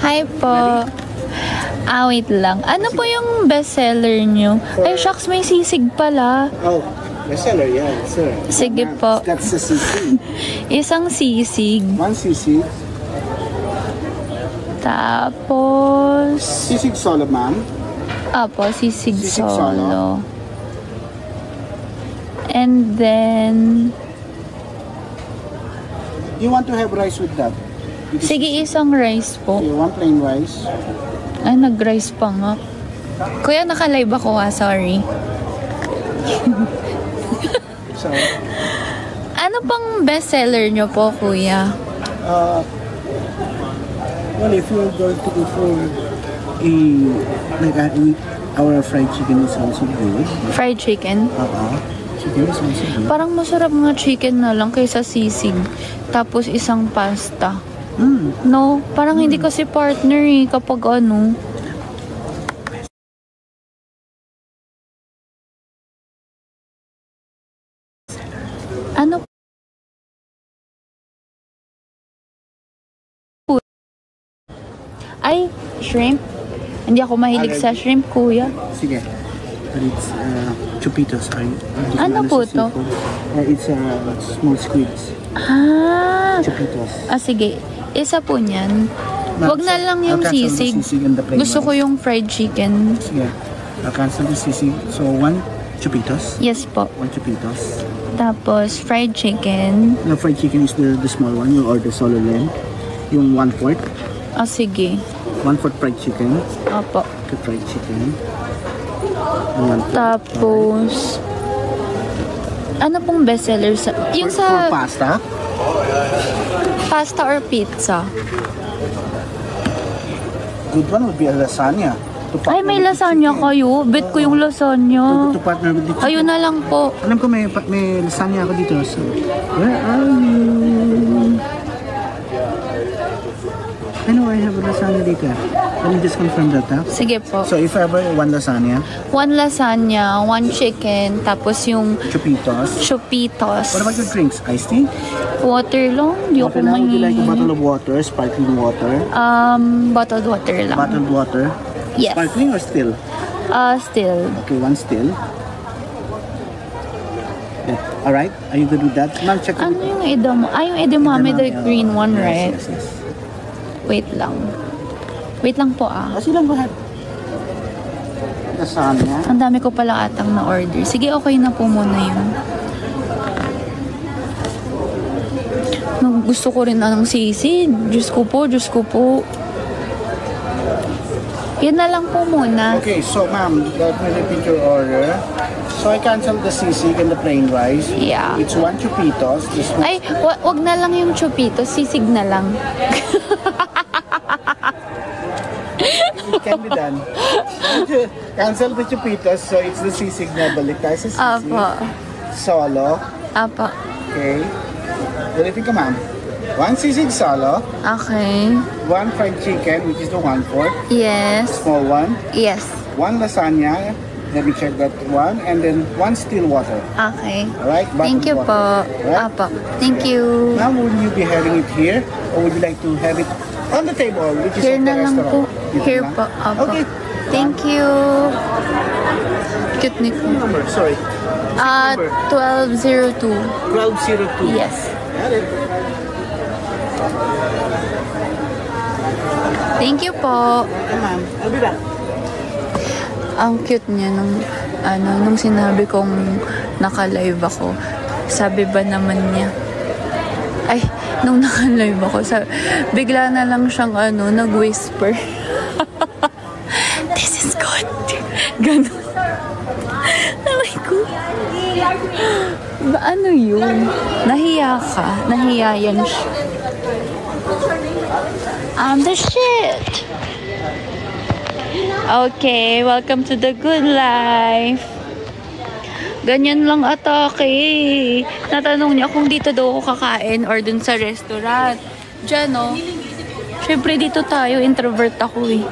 Hi po. Wait lang. Ano po yung bestseller nyo? Ay, shucks, may sisig pala. Oh, bestseller, yeah, sir. Sige po. That's the sisig. Isang sisig. One sisig. Tapos... Sisig solo, ma'am. Apo, sisig Sisig solo. solo. And then... You want to have rice with that? Sige, isang rice po. You want plain rice? Ay, nag-rice pa nga. Kuya, naka-live ako sorry. So, Ano pang bestseller nyo po, kuya? well, if you're going to go for our fried chicken is also good. Fried chicken? Chicken is also good. Parang masarap nga chicken na lang kaysa sisig. Tapos isang pasta. No, parang hindi kasi partner kapag ano. Ano? Ay, shrimp. Hindi ako mahilig sa shrimp, kuya. Sige. But it's chupitos. Ano po to? It's small squids. Chupitos. Sige. Isa po niyan. Wag na lang yung sisig. Gusto ko yung fried chicken. Sige. I'll cancel the sisig. So, one chupitos. Yes po. One chupitos. Tapos, fried chicken. The fried chicken is the small one. You order solo lamb. Yung 1/4. Sige. 1/4 fried chicken. Opo. The fried chicken. Tapos, ano pong bestseller sa... Yung For pasta? Pasta or pizza? Good one would be a lasagna. Ay, may lasagna kayo. Bet ko yung lasagna. To partner with the chicken. Ayun na lang po. Alam ko may lasagna ako dito. So, where are you? I know I have a lasagna dito. Let me just confirm that. Sige po. So if ever one lasagna. One lasagna, one chicken, tapos yung Chupitos. chupitos. What about your drinks? Iced tea? Water lang. Di ako Water lang. Would you like a mahilig. bottle of water? Sparkling water? Bottled water lang. Bottled water? Yes. Sparkling or still? Still. Okay, one still. Yeah. Alright, are you good with that? Ma'am, check Ano yung edamame? Yung edamame, the green one, right? Yes. Wait lang. Wait lang po Kasi lang lahat. Lasagna. Ang dami ko pala atang na order. Sige, okay na po muna yun. Gusto ko rin ng sisig. Diyos ko po, Diyos ko po. Yan na lang po muna. Okay, so ma'am, let me repeat your order. So I cancel the sisig and the plain rice. Yeah. It's one chupitos. Ay, wag na lang yung chupito. Sisig na lang. It can be done. Cancel the chupitos, so it's the sisig na balik tayo sa sisig. Apo. Solo. Apo. Okay. Repeat ka ma'am. One sisig solo. Okay. One fried chicken, which is the 1/4. Yes. Small one. Yes. One lasagna. Let me check that one. And then one still water. Okay. Alright? Thank you po. Right? Apo. Thank you. Now, would you be having it here? Or would you like to have it on the table, which is Here at the na lang restaurant? po. Dito Here na? po. Apo. Okay. Thank you. Cute ni ko. Number, sorry. 1202. 1202. Yes. Got it. Thank you po. Okay, ma'am. I'll be back. Ang cute niya nung sinabi kong naka-live ako. Sabi ba naman niya? Ay, nung naka-live ako, bigla na lang siyang nag-whisper. This is good. Ganon. Aray ko. Ba ano yun? Nahiya ka. Nahiya yan siya. I'm the shit. Okay, welcome to the good life. Ganyan lang atake. Natanong niya kung dito daw ako kakain or dun sa restaurant. Diyan, no? Siyempre dito tayo, introvert ako eh.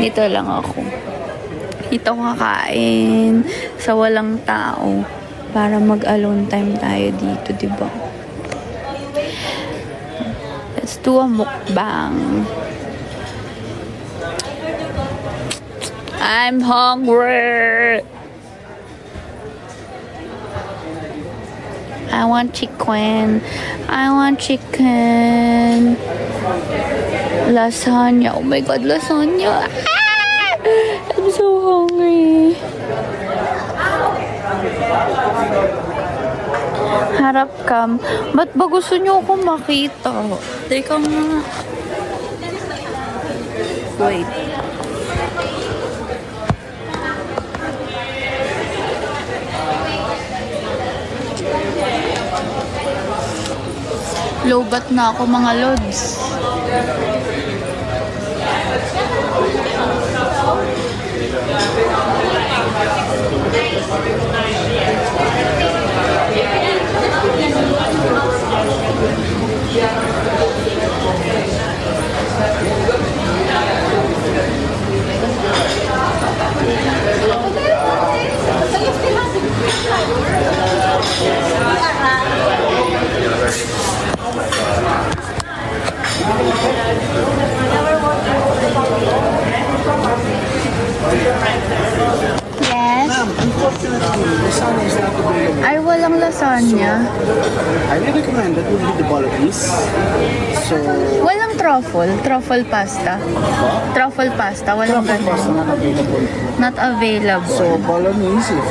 Dito lang ako. Dito ako kakain sa walang tao para mag-alone time tayo dito, diba? Let's Let's do a mukbang. I'm hungry. I want chicken. I want chicken. Lasagna. Oh my god, lasagna. Ah! I'm so hungry. Harap cam. Ba't ba gusto niyo akong makita? Teka nga. Wait. Lobat na ako mga lods. Yes. Unfortunately, lasagna is not available. Ay, walang lasagna. I will recommend that would be the bolognese. So, Walang truffle. Truffle pasta. Truffle pasta. Walang truffle pasta ganun. not available. Not available. So, bolognese, if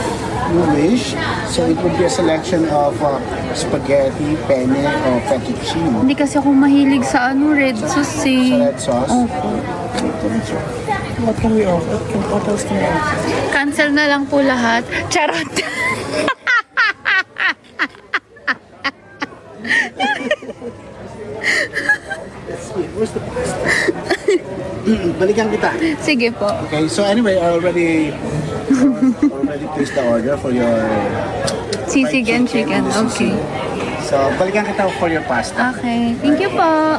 you wish, so it would be a selection of spaghetti, penne, or fettuccine. Hindi kasi ako mahilig sa red sauce eh. Sa red sauce? Opo. What can we offer? What else can we offer? Cancel na lang po lahat. Charot. Where's the pasta? Balikan kita. Sige po. Okay, so anyway, I already placed the order for your Sisig and chicken. and the Okay. sisig. So, balikan kita for your pasta. Okay. Thank you po.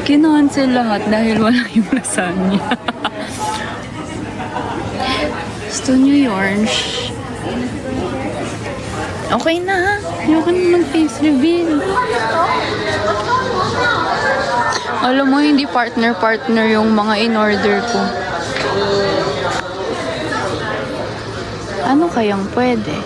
Kinancel lahat dahil wala yung lasagna. Gusto nyo yung okay na. Ayoko na mag-face reveal. Alam mo, hindi partner-partner yung mga in-order ko. Ano kayang pwede?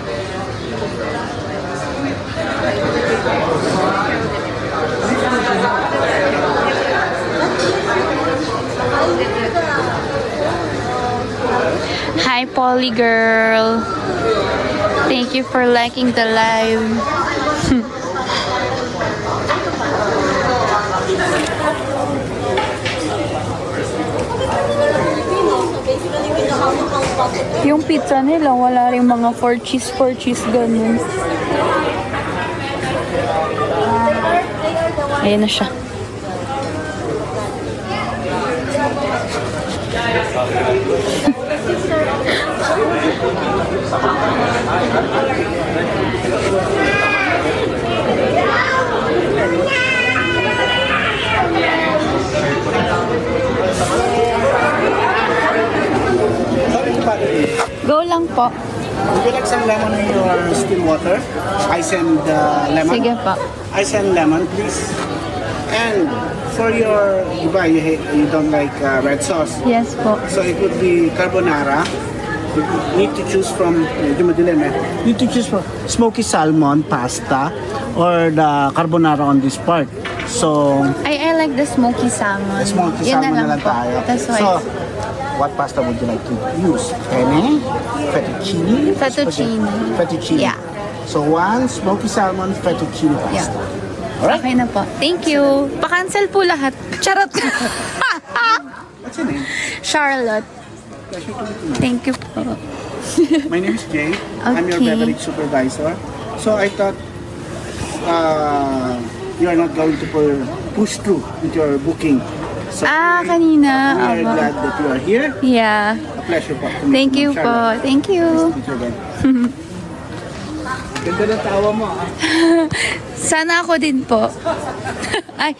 Hi, Polly girl. Thank you for liking the live. Yung pizza nila, wala rin mga 4 cheese ganun. Ayan na siya. Go lang po. Would you like some lemon in your still water? Ice and lemon? Sige po. Ice and lemon, please. And for your, you don't like red sauce. Yes po. So it would be carbonara. You need to choose from, You need to choose from smoky salmon pasta or the carbonara on this part. So, I like the smoky salmon. the smoky Yun salmon na lang po. tayo. That's why. So, what pasta would you like to use? Penne? Fettuccine? Fettuccine. Spaghetti? Fettuccine. Yeah. So, one smoky salmon fettuccine pasta. Alright? Okay na po. Thank you. Pa-cancel po lahat. Charot. What's your name? Charlotte. Pleasure to meet you. Thank you po. My name is Jay. I'm your Okay. beverage supervisor. So I thought you are not going to push through with your booking. So Kanina. we are Aba. glad that you are here. Yeah. A pleasure po. to meet Thank you po. Charlotte. Thank you. Meet you again. Ganda ng tawa mo, ah. Sana ako din po. Ay,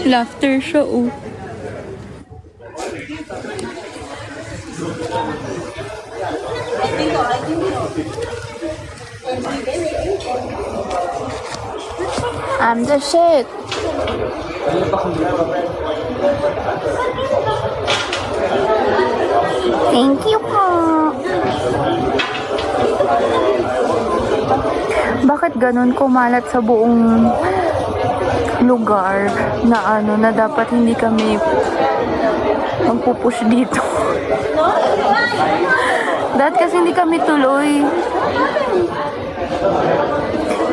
laughter show. I'm the shit. Thank you po. Bakit ganun kumalat sa buong lugar na ano na dapat hindi kami magpupush dito? Dahil kasi hindi kami tuloy.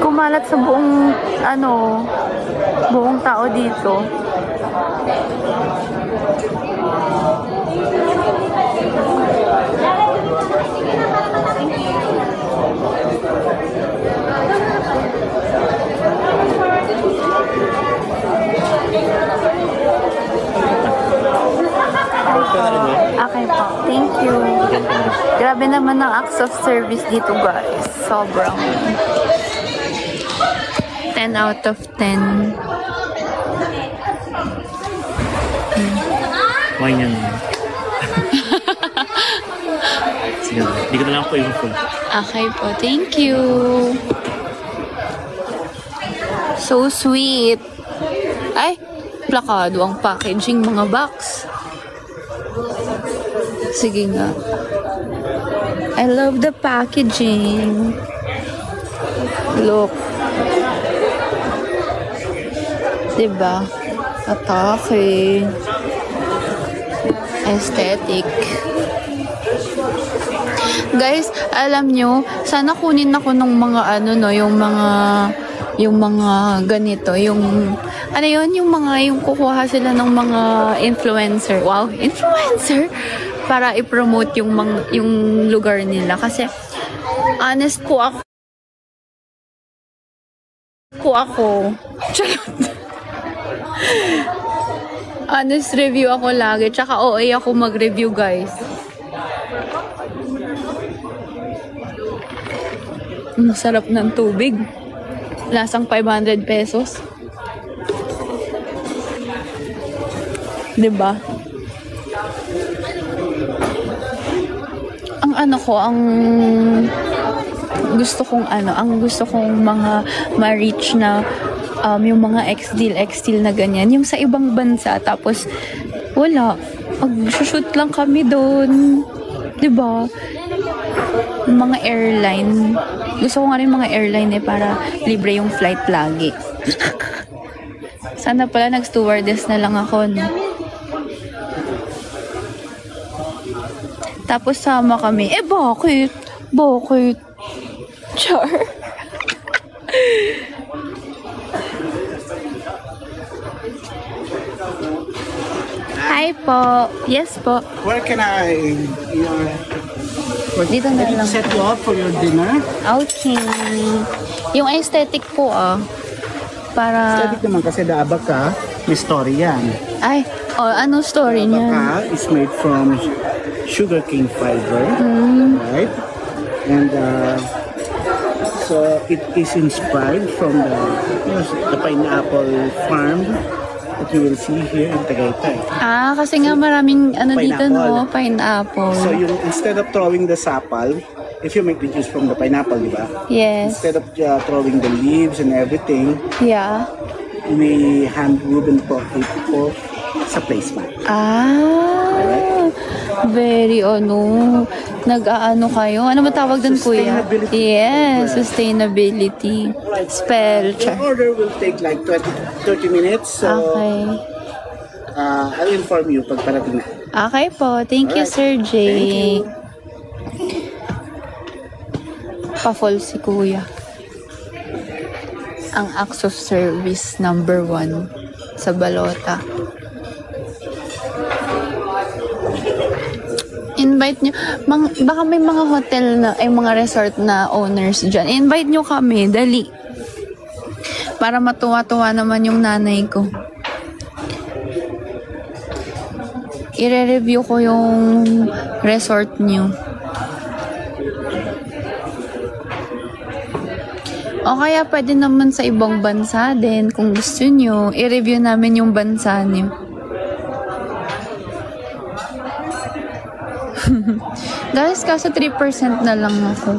Kumalat sa buong ano, buong tao dito. Okay po. Thank you. Grabe naman ang acts of service dito, guys. Sobrang 10 out of 10. Wine yan. Sige, hindi ko na lang po yung full. Okay po. Thank you. So sweet. Ay, plakado ang packaging, mga box. Sige nga. I love the packaging. Look. Diba? Atake. Aesthetic. Guys, alam nyo, sana kunin ako ng mga ano no, yung mga ganito, yung ano yun, yung kukuha sila ng mga influencer. Wow, influencer para i-promote yung lugar nila kasi honest po ako. Charot. Honest review ako lagi. Tsaka OA ako mag-review, guys. Sarap ng tubig. Lasang 500 pesos. Diba? Ang gusto kong mga ma-reach na yung mga ex-deal na ganyan. Yung sa ibang bansa, tapos wala. Mag-shoot lang kami doon. Diba? Mga airline. Gusto ko nga rin mga airline para libre yung flight lagi. Sana pala nag-stewardess na lang ako, no? Tapos sama kami. Bakit? Bakit? Char. Hi po. Yes po. Where can I Dito na lang. set you up for your dinner? Okay. Yung aesthetic po para... Aesthetic naman kasi daaba ka, may story yan. Ay, ano story niya? Daaba is made from sugarcane fiber, right? And so it is inspired from the pineapple farm that you will see here in Tagaytay. Kasi nga maraming dito, no? Pineapple. Pineapple. So instead of throwing the sapal, if you make the juice from the pineapple, di ba? Yes. Instead of throwing the leaves and everything, Yeah. we hand woven po sa placemat. Very nag-aano kayo? Ano ba tawag doon, kuya? Sustainability. Yes, sustainability. Spell. The order will take like 30 minutes. So Okay. I'll inform you pag parating na. Okay po. Thank you, Alright. Sir Jay. Thank you. Pa-fall si kuya. Ang acts of service number 1 sa Balota. Invite nyo, baka may mga hotel na, mga resort na owners dyan. Invite nyo kami, dali. Para matuwa-tuwa naman yung nanay ko. I-review ko yung resort nyo. O kaya pwede naman sa ibang bansa din. Kung gusto nyo, i-review namin yung bansa nyo. Guys, kaso 3% na lang ako.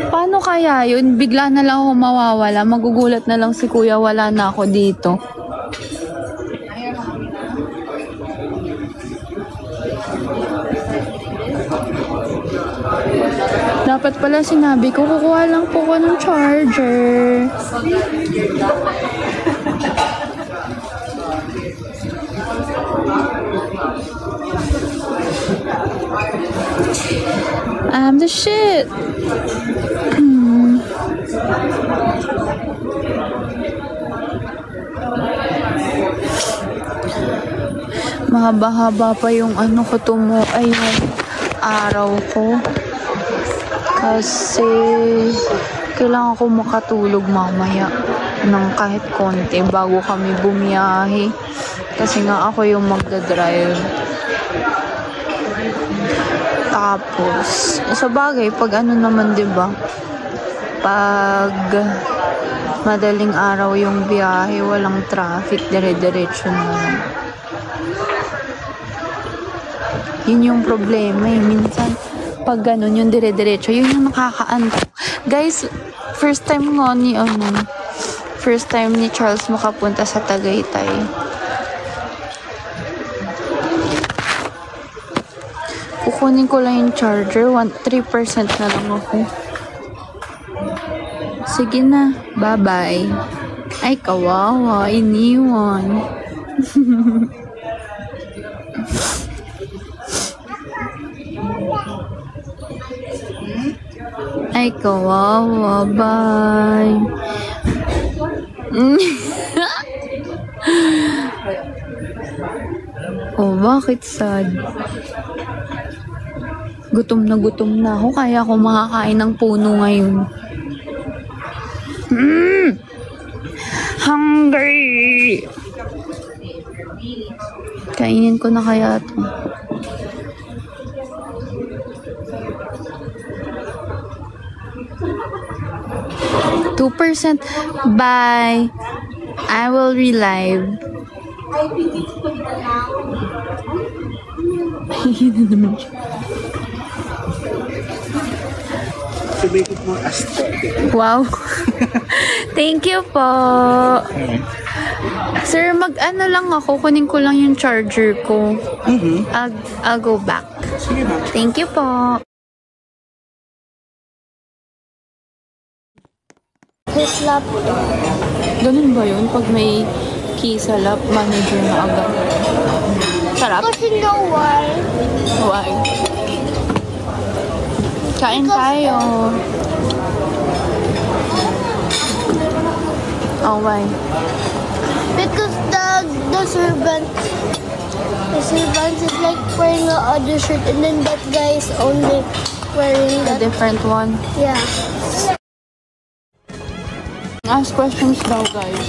Paano kaya yun? Bigla na lang ako mawawala. Magugulat na lang si kuya, wala na ako dito. Dapat pala sinabi ko, kukuha lang po ko ng charger. I'm the shit. Mahaba-haba pa yung ano ko ay yung araw ko. Kasi kailangan ko makatulog mamaya ng kahit konti bago kami bumiyahe. Kasi nga ako yung magdadrive. Tapos, sa bagay, pag ano naman, diba? Pag madaling araw yung biyahe, walang traffic, dire-diretso naman. Yun yung problema eh. Minsan, pag ganun, yung dire-diretso, yun yung nakakaantok. Guys, first time ni Charles makapunta sa Tagaytay. Kukunin ko lang yung charger. 3% na lang ako. Sige na. Bye-bye. Ay, kawawa. Iniwan. Ay, kawawa. Bye. Oh, bakit sad? Gutom na ako, kaya ako makakain ng puno ngayon. Hungry! Kainin ko na kaya ito. %. Bye! I will relive. Ayun na naman siya. To make it more aesthetic. Wow. Thank you po. Sir, mag-ano lang ako. Kunin ko lang yung charger ko. I'll go back. Sige ba? Thank you po. His lap. Ganun ba yun? Pag may key sa lap, manager na agad. Sarap. Because you know why? Why? Kain tayo. Oh, why? Because the servant is like wearing the other shirt, and then that guy is only wearing A that. different one. Yeah. Ask questions daw, guys.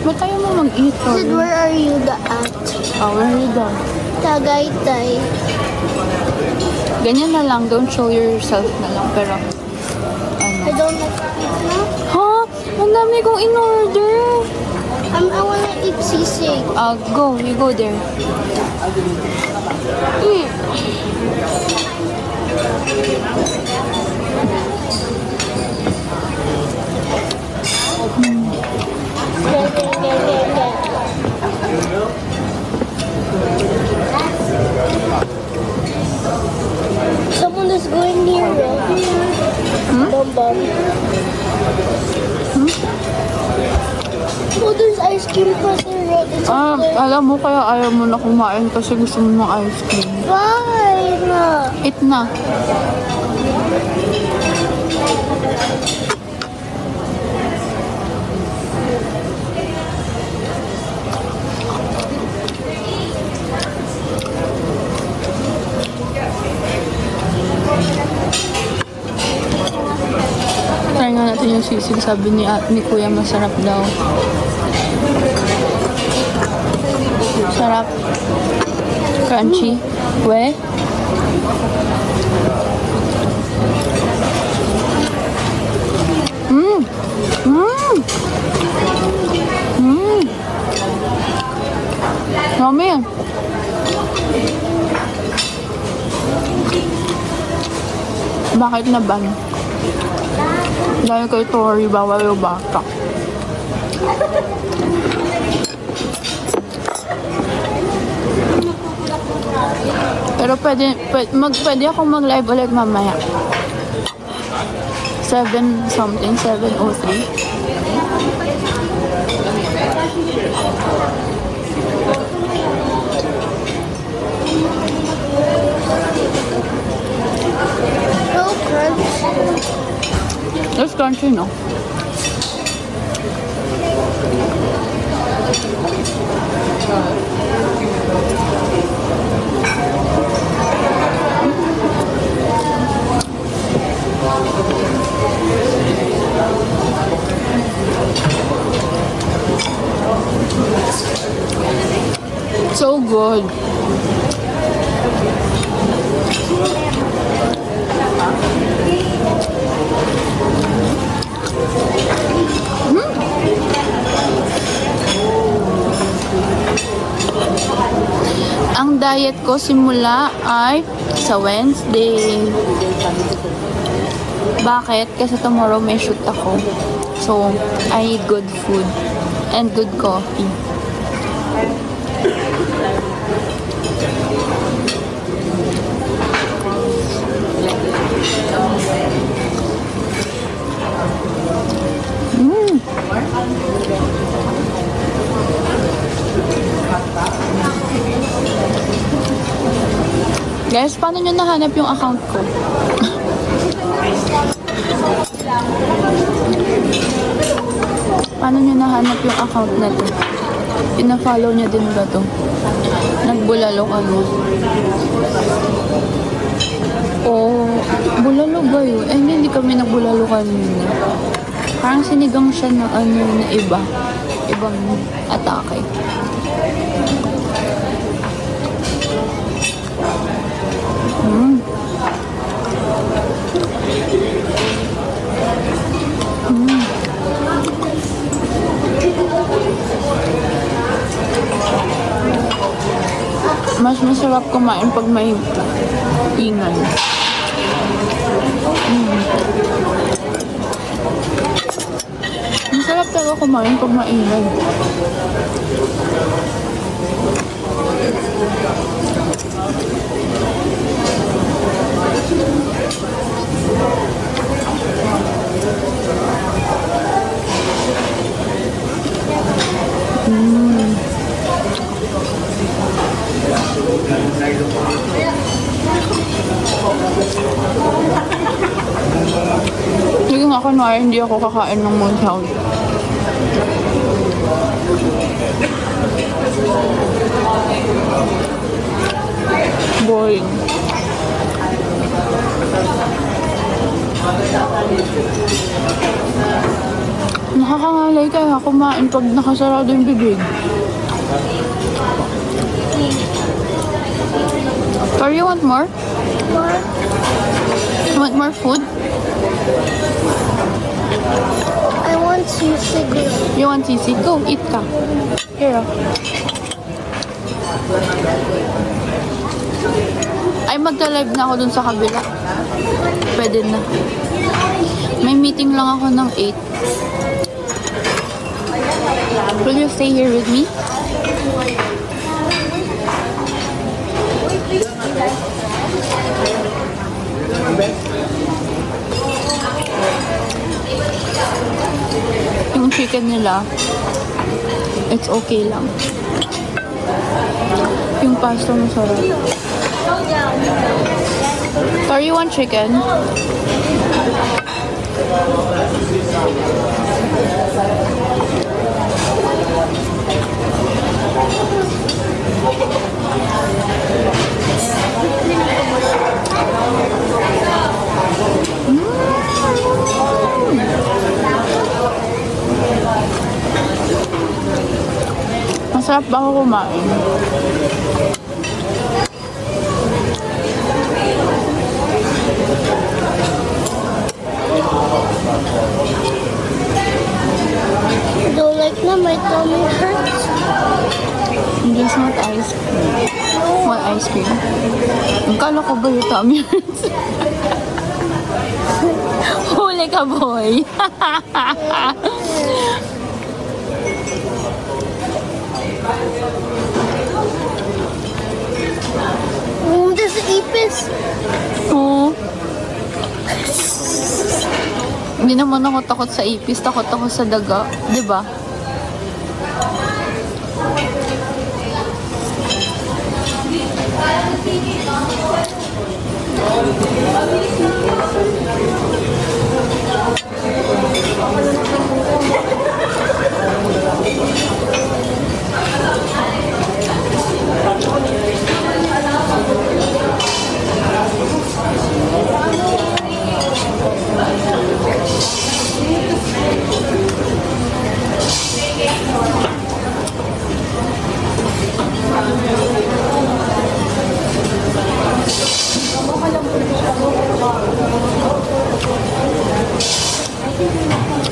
Ba't tayo mo mag-eat? Said, where are you at? Oh, where are you daw? Tagaytay. Ganyan na lang. Don't show yourself na lang. Pero, I don't like to eat now. ha? Ang dami kong in-order. I wanna eat sisig. Go. You go there. Someone is going near Bum. Oh, there's ice cream across the road. It's up there. Alam mo, kaya ayaw mo na kumain kasi gusto mo ng ice cream. Fine. Eat na. Try nga natin yung sisig. Sabi ni Kuya masarap daw. Sarap. Crunchy. We? Bakit na ban? Dahil kay Tori, bawal yung bata. Pero pwede akong mag-live ulit mamaya. 7 something, 7:03. No crunch. That's crunchy, no? So good. Ang diet ko simula ay sa Wednesday. Bakit? Kasi tomorrow may shoot ako. So, I need good food and good coffee. Guys, paano nyo nahanap yung account ko? Paano nyo nahanap yung account na to? Pina-follow nyo din ba to? Nagbulalo ka no? Oh, bulalo ba yun? Eh, hindi kami nagbulalo kanina. Parang sinigang siya na ano na iba. Ibang atake. Mas masarap kumain pag may ingay. Masarap talaga kumain pag maingay. Sige nga kunwari, hindi ako kakain ng munsaw. Boring. Nakakangalay kaya kumain pag nakasarado yung bibig. Or you want more? More. You want more food? I want sisig. You want sisig? Go, eat ka. Here. Ay, magka-live na ako dun sa kabila. Pwede na. May meeting lang ako ng 8. Will you stay here with me? Yung chicken nila, it's okay lang. Yung pasta masarap. Or you want chicken? Masarap ba ako kumain? Don't like na my tummy hurts. Just not ice cream. Want ice cream? Ang kala ko ba yung tummy hurts? ka, boy. There's an ipis. Oo. Hindi naman ako takot sa ipis, takot ako sa daga. 'Di ba?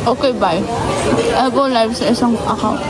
Okay, bye. I'll go live sa isang account.